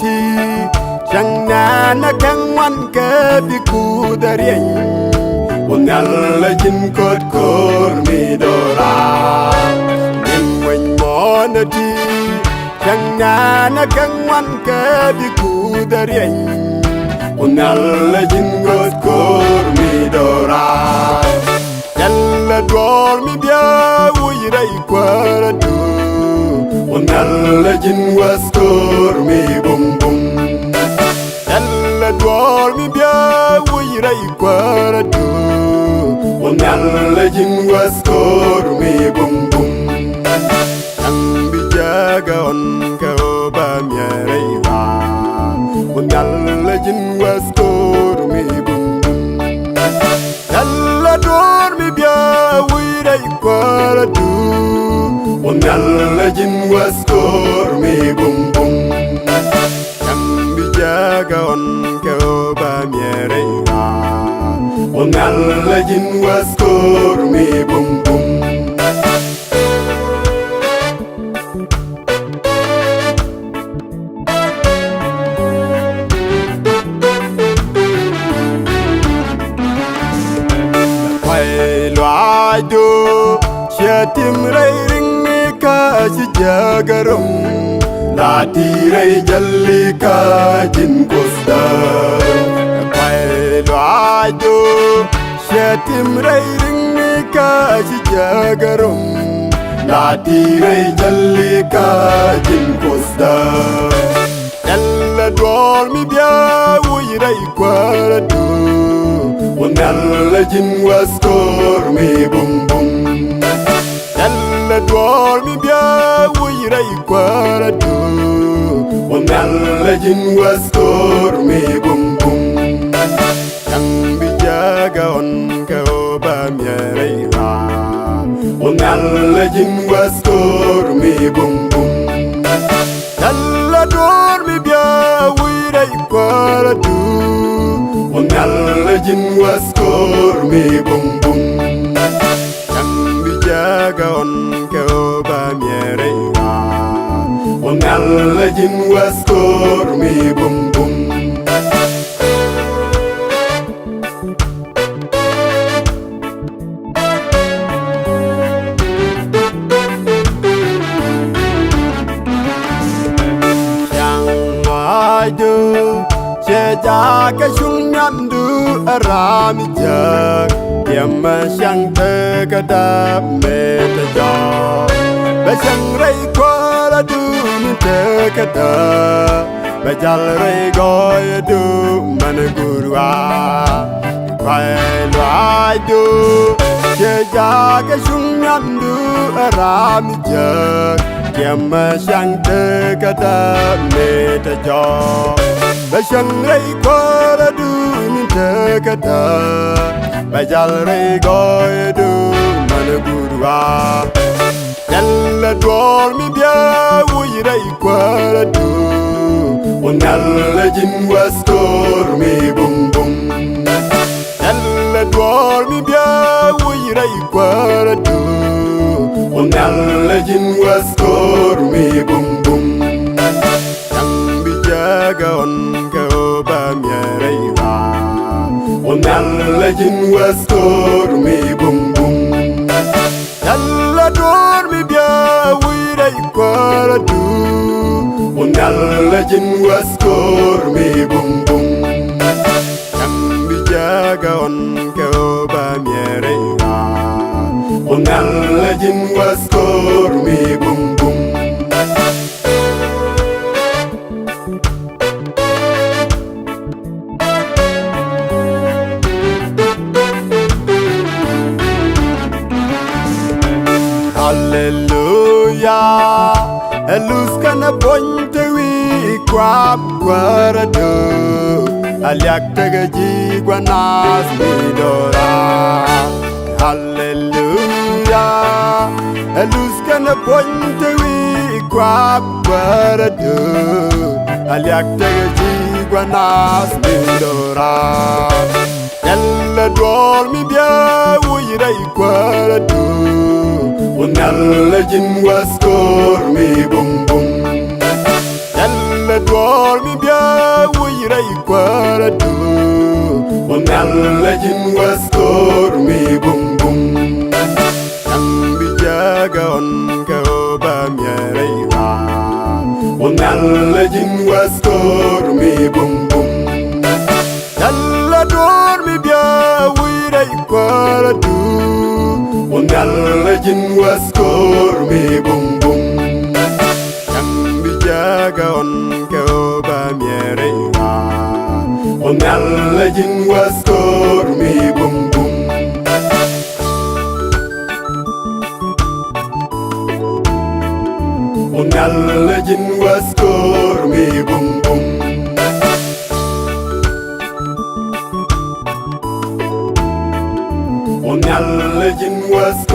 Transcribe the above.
Ti chẳng na na căng ngoan ke bi ku darien ungal la jin kot kor mi dora min wen mon ti chẳng na căng ngoan ke bi ku darien ungal la jin kot kor mi dora yalla dor mi bia wi rai kwara du ungal la jin was kor mi bum bum yalla dor mi bia wi rai kwara du ungal la jin was kor mi bum bum ang bi jaga on ka ba mi rai ba ungal la jin was kor mi bum bum yalla dor mi bia wi rai kwara du ungal la jin was kor mi bum bum Kambi jaga on ka ba mi rai ba ungal la jin was kor mi bum bum Pai loai do Shatim rai ring ka si jagarum La ti rai jalli ka jin kosta Pai loai do Shatim rai ring ka si jagarum La ti rai jalli ka jin kosta Yalla dwar mi bia wi rai kwara du Ungal la jin was kor mi bum bum Yalla dwar mi bia wi rai kwara du Ungal la jin was kor mi bum bum Yang bi jaga on ka ba mi rai ba Ungal la jin was kor mi bum bum Yalla dwar mi bia wi rai kwara du Ungal la jin was kor mi bum bum Yang bi jaga on ka ba mi rai ba Ungal la jin was kor mi bum bum Yang mai du che jaga shung nyam du arami jag Yamma shang te kada me ta ja Ba shang rai kwara du ni te kada Ba jal rai goy du man gurwa Kwai loai du che jaga shung nyam du arami jag Yamma shang te kada me ta ja Ba shang rai kwara du ni te kada Ba jal rai goy du man gurwa Yalla dwar mi bia wi rai kwara du Ungal la jin was kor mi bum bum Yalla dwar mi bia wi rai kwara du Ungal la jin was kor mi bum bum Yang bi jaga on ka ba mi rai ba Ungal la jin was kor mi bum bum Yalla dwar mi bia wi rai kwara du Ungal la jin was kor mi bum bum Yang bi jaga on ka ba mi rai ba Ungal la jin was kor mi bum bum Hallelujah Elus kana bonte wi kwap kwara do Aliak taga ji gwanas mi dora ponte wi kwa baradu aliak teji guanas bindora yalla dol mi bia wuyira ikwaladu unalla jin waskor mi bum bum yalla dol mi bia wuyira ikwaladu unalla jin waskor mi bum bum ambi jaga on ka ba mireira unalla jin waskor mi bum bum yalla dol mi bia wuyira ikwaladu unalla jin waskor mi bum bum ambi jaga on ka ba mireira unalla jin waskor mi bum bum unalla jin waskor mi bum bum unalla jin waskor